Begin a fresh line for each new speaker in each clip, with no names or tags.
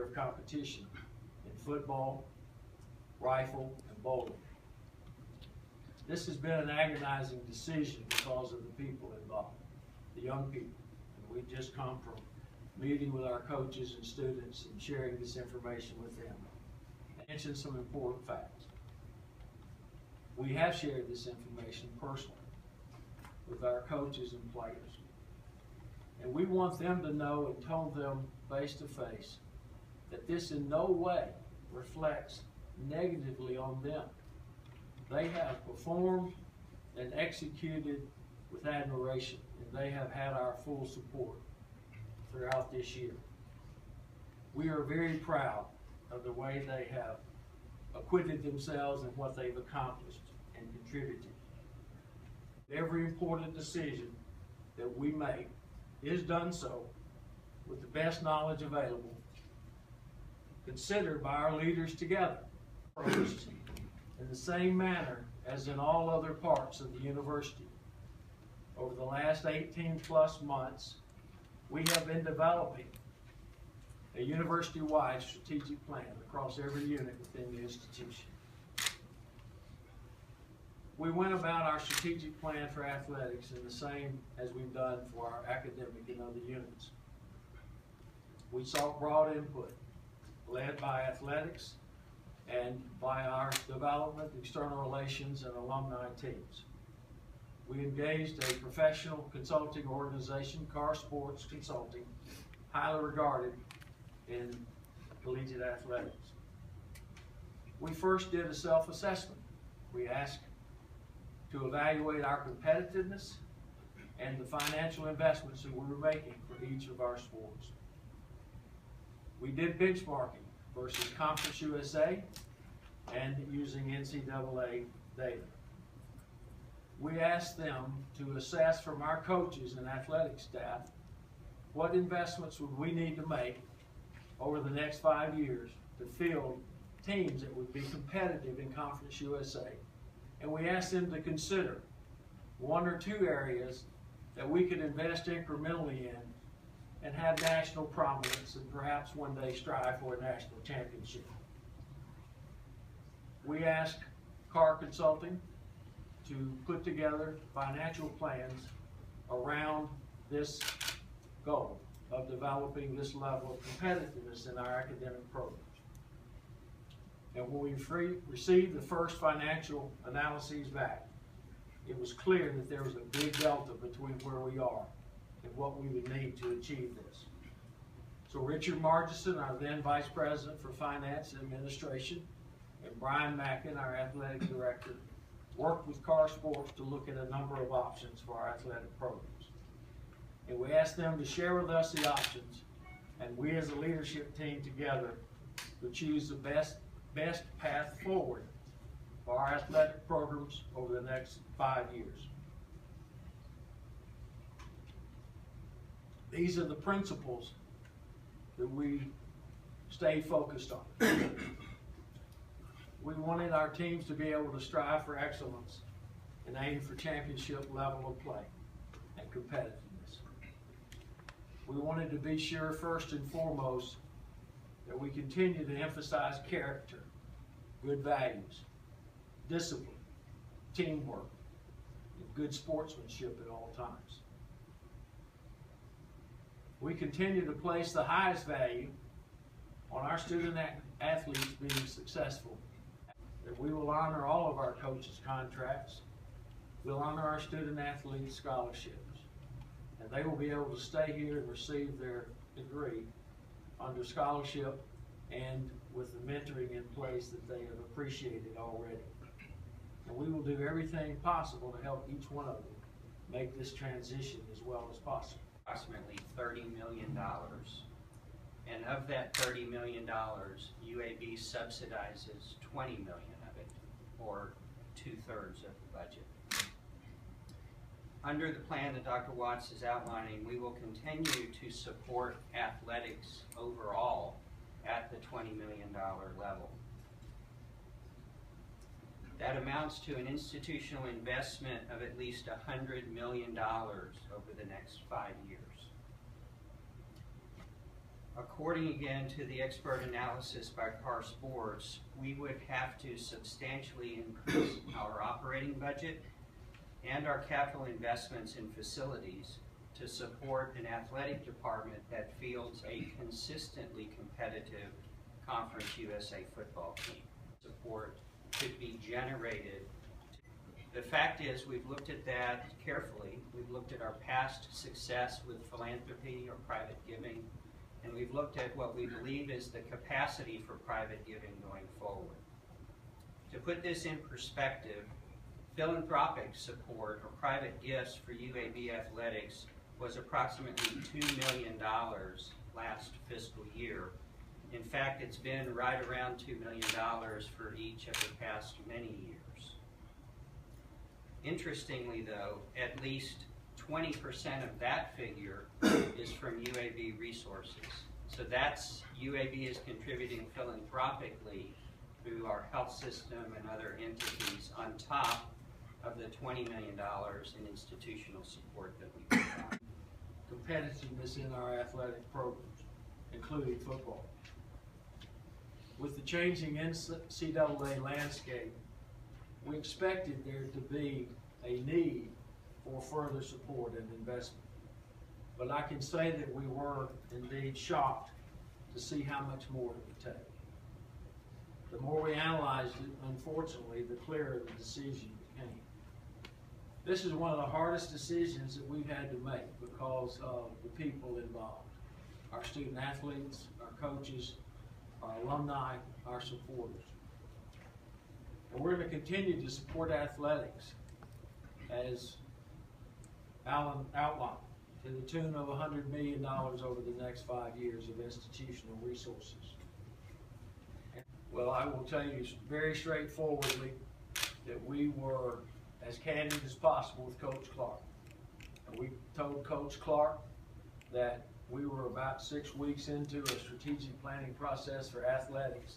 of competition in football, rifle, and bowling. This has been an agonizing decision because of the people involved, the young people. And we've just come from meeting with our coaches and students and sharing this information with them. I mentioned some important facts. We have shared this information personally with our coaches and players. And we want them to know and told them face to face that this in no way reflects negatively on them. They have performed and executed with admiration, and they have had our full support throughout this year. We are very proud of the way they have acquitted themselves and what they've accomplished and contributed. Every important decision that we make is done so with the best knowledge available, considered by our leaders together, in the same manner as in all other parts of the university. Over the last 18+ months, we have been developing a university-wide strategic plan across every unit within the institution. We went about our strategic plan for athletics in the same as we've done for our academic and other units. We sought broad input, led by athletics and by our development, external relations, and alumni teams. We engaged a professional consulting organization, Car Sports Consulting, highly regarded in collegiate athletics. We first did a self-assessment. We asked to evaluate our competitiveness and the financial investments that we were making for each of our sports. We did benchmarking versus Conference USA and using NCAA data. We asked them to assess from our coaches and athletic staff what investments would we need to make over the next 5 years to field teams that would be competitive in Conference USA. And we asked them to consider 1 or 2 areas that we could invest incrementally in and have national prominence and perhaps one day strive for a national championship. We asked Car Consulting to put together financial plans around this goal of developing this level of competitiveness in our academic programs. And when we received the first financial analyses back, it was clear that there was a big delta between where we are and what we would need to achieve this. So Richard Margison, our then Vice President for Finance and Administration, and Brian Mackin, our Athletic Director, worked with Car Sports to look at a number of options for our athletic programs. And we asked them to share with us the options, and we as a leadership team together would choose the best path forward for our athletic programs over the next 5 years. These are the principles that we stay focused on. We wanted our teams to be able to strive for excellence and aim for championship level of play and competitiveness. We wanted to be sure, first and foremost, that we continue to emphasize character, good values, discipline, teamwork, and good sportsmanship at all times. We continue to place the highest value on our student athletes being successful. That we will honor all of our coaches' contracts. We'll honor our student athletes' scholarships. And they will be able to stay here and receive their degree under scholarship and with the mentoring in place that they have appreciated already. And we will do everything possible to help each one of them make this transition as well as possible.
Approximately $30 million. And of that $30 million, UAB subsidizes $20 million of it, or 2/3 of the budget. Under the plan that Dr. Watts is outlining, we will continue to support athletics overall at the $20 million level. That amounts to an institutional investment of at least $100 million over the next 5 years. According again to the expert analysis by Carr Sports, we would have to substantially increase our operating budget and our capital investments in facilities to support an athletic department that fields a consistently competitive Conference USA football team. Support could be generated. The fact is, we've looked at that carefully. We've looked at our past success with philanthropy or private giving, and we've looked at what we believe is the capacity for private giving going forward. To put this in perspective, philanthropic support or private gifts for UAB athletics was approximately $2 million last fiscal year. In fact, it's been right around $2 million for each of the past many years. Interestingly though, at least 20% of that figure is from UAB resources. So that's UAB is contributing philanthropically through our health system and other entities on top of the $20 million in institutional support that we provide.
Competitiveness in our athletic programs, including football. With the changing NCAA landscape, we expected there to be a need for further support and investment. But I can say that we were indeed shocked to see how much more it would take. The more we analyzed it, unfortunately, the clearer the decision became. This is one of the hardest decisions that we've had to make because of the people involved. Our student athletes, our coaches, our alumni, our supporters. And we're going to continue to support athletics as Alan outlined, to the tune of $100 million over the next 5 years of institutional resources. Well, I will tell you very straightforwardly that we were as candid as possible with Coach Clark. And we told Coach Clark that we were about 6 weeks into a strategic planning process for athletics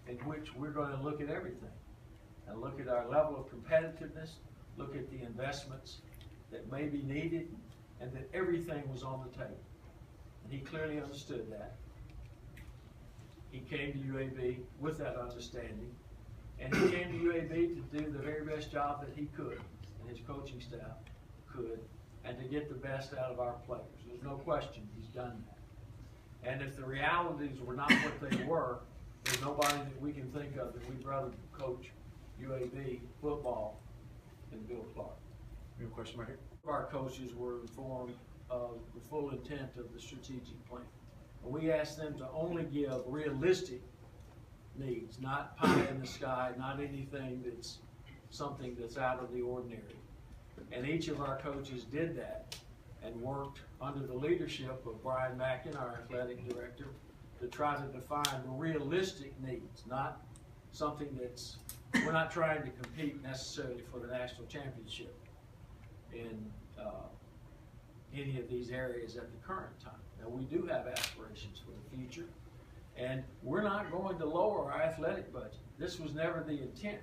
in which we're going to look at everything and look at our level of competitiveness, look at the investments that may be needed, and that everything was on the table. And he clearly understood that. He came to UAB with that understanding, and he came to UAB to do the very best job that he could, and his coaching staff could, and to get the best out of our players. There's no question he's done that. And if the realities were not what they were, there's nobody that we can think of that we'd rather coach UAB football than Bill Clark.
You have a question right here?
Our coaches were informed of the full intent of the strategic plan. And we asked them to only give realistic needs, not pie in the sky, not anything that's something that's out of the ordinary. And each of our coaches did that and worked under the leadership of Brian Mackin, our athletic director, to try to define the realistic needs, not something that's, we're not trying to compete necessarily for the national championship in any of these areas at the current time. Now, we do have aspirations for the future, and we're not going to lower our athletic budget. This was never the intent,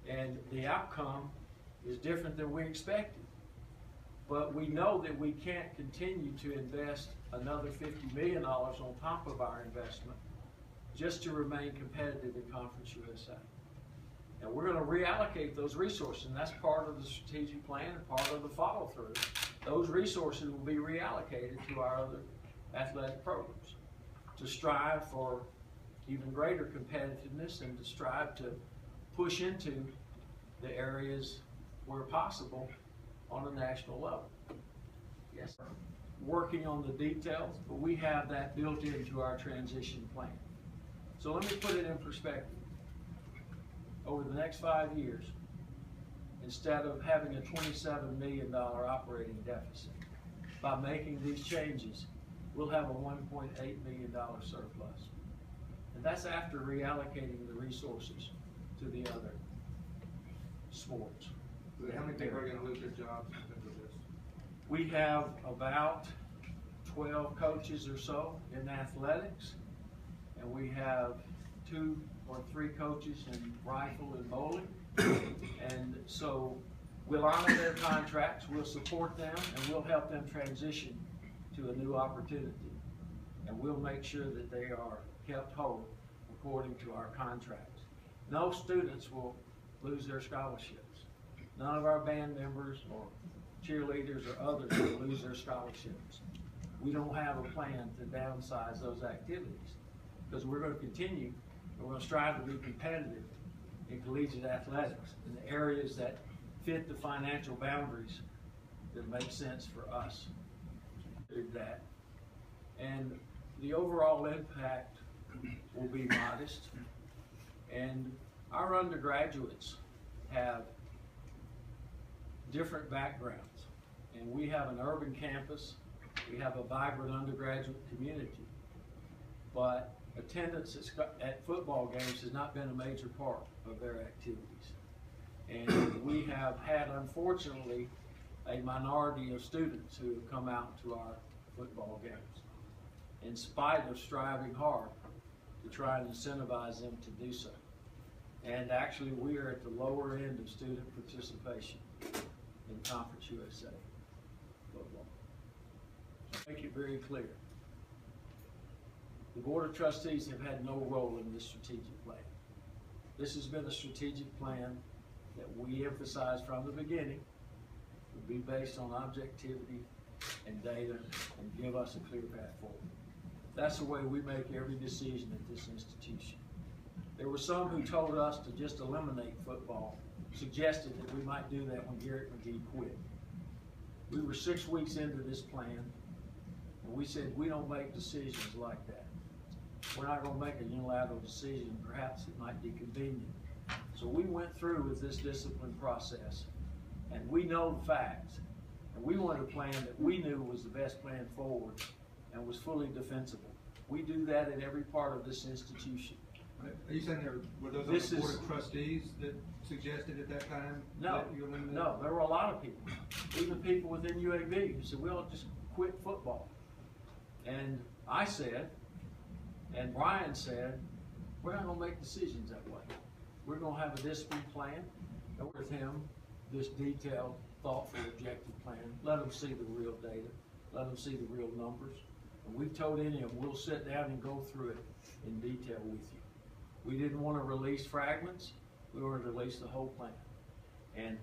and the outcome is different than we expected. But we know that we can't continue to invest another $50 million on top of our investment just to remain competitive in Conference USA. And we're going to reallocate those resources, and that's part of the strategic plan and part of the follow-through. Those resources will be reallocated to our other athletic programs to strive for even greater competitiveness and to strive to push into the areas where possible on a national level. Yes, working on the details, but we have that built into our transition plan. So let me put it in perspective. Over the next 5 years, instead of having a $27 million operating deficit, by making these changes, we'll have a $1.8 million surplus. And that's after reallocating the resources to the other sports.
How many people are going to lose their jobs because of this?
We have about 12 coaches or so in athletics, and we have 2 or 3 coaches in rifle and bowling. And so we'll honor their contracts, we'll support them, and we'll help them transition to a new opportunity. and we'll make sure that they are kept whole according to our contracts. No students will lose their scholarships. None of our band members or cheerleaders or others will lose their scholarships. We don't have a plan to downsize those activities because we're going to continue, we're going to strive to be competitive in collegiate athletics in the areas that fit the financial boundaries that make sense for us. Did that. And the overall impact will be modest. And our undergraduates have different backgrounds. And we have an urban campus, we have a vibrant undergraduate community. But attendance at football games has not been a major part of their activities. And we have had, unfortunately, a minority of students who have come out to our football games, in spite of striving hard to try and incentivize them to do so. And actually, we are at the lower end of student participation in Conference USA football. So make it very clear. The Board of Trustees have had no role in this strategic plan. This has been a strategic plan that we emphasized from the beginning would be based on objectivity and data and give us a clear path forward. That's the way we make every decision at this institution. There were some who told us to just eliminate football, suggested that we might do that when Garrett McGee quit. We were 6 weeks into this plan, and we said we don't make decisions like that. We're not going to make a unilateral decision. Perhaps it might be convenient. So we went through with this discipline process, and we know the facts, and we wanted a plan that we knew was the best plan forward and was fully defensible. We do that at every part of this institution.
Are you saying were those on the Board of Trustees that suggested at that time?
No, no, there were a lot of people, even people within UAB who said, we'll just quit football. And I said, and Brian said, we're not going to make decisions that way. We're going to have a discipline plan with him, this detailed, thoughtful, objective plan. Let them see the real data. Let them see the real numbers. And we've told any of them, we'll sit down and go through it in detail with you. We didn't want to release fragments. We wanted to release the whole plan. And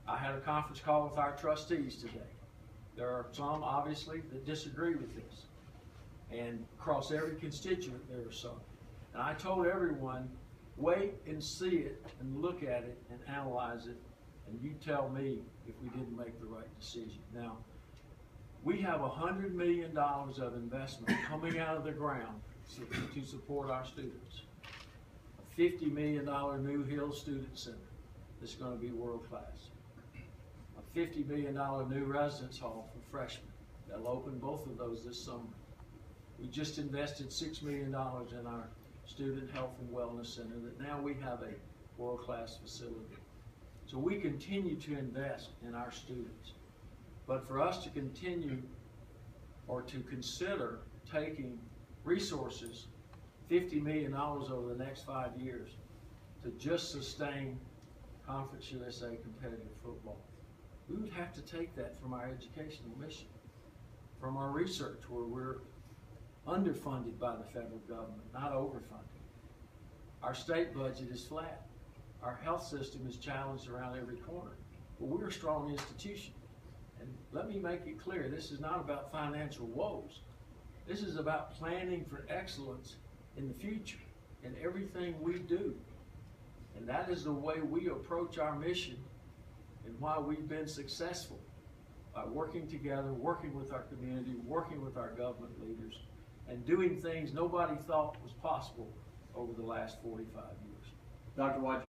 I had a conference call with our trustees today. There are some, obviously, that disagree with this. And across every constituent, there are some. And I told everyone, wait and see it and look at it and analyze it, and you tell me if we didn't make the right decision. Now, we have $100 million of investment coming out of the ground to support our students. A $50 million new Hill Student Center that's going to be world-class. A $50 million new residence hall for freshmen. That'll open both of those this summer. We just invested $6 million in our Student Health and Wellness Center that now we have a world-class facility. So we continue to invest in our students. But for us to continue or to consider taking resources, $50 million over the next 5 years, to just sustain Conference USA competitive football, we would have to take that from our educational mission, from our research where we're underfunded by the federal government, not overfunded. Our state budget is flat. Our health system is challenged around every corner. But we're a strong institution. And let me make it clear, this is not about financial woes. This is about planning for excellence in the future in everything we do. And that is the way we approach our mission and why we've been successful, by working together, working with our community, working with our government leaders, and doing things nobody thought was possible over the last 45 years.
Dr. Watts.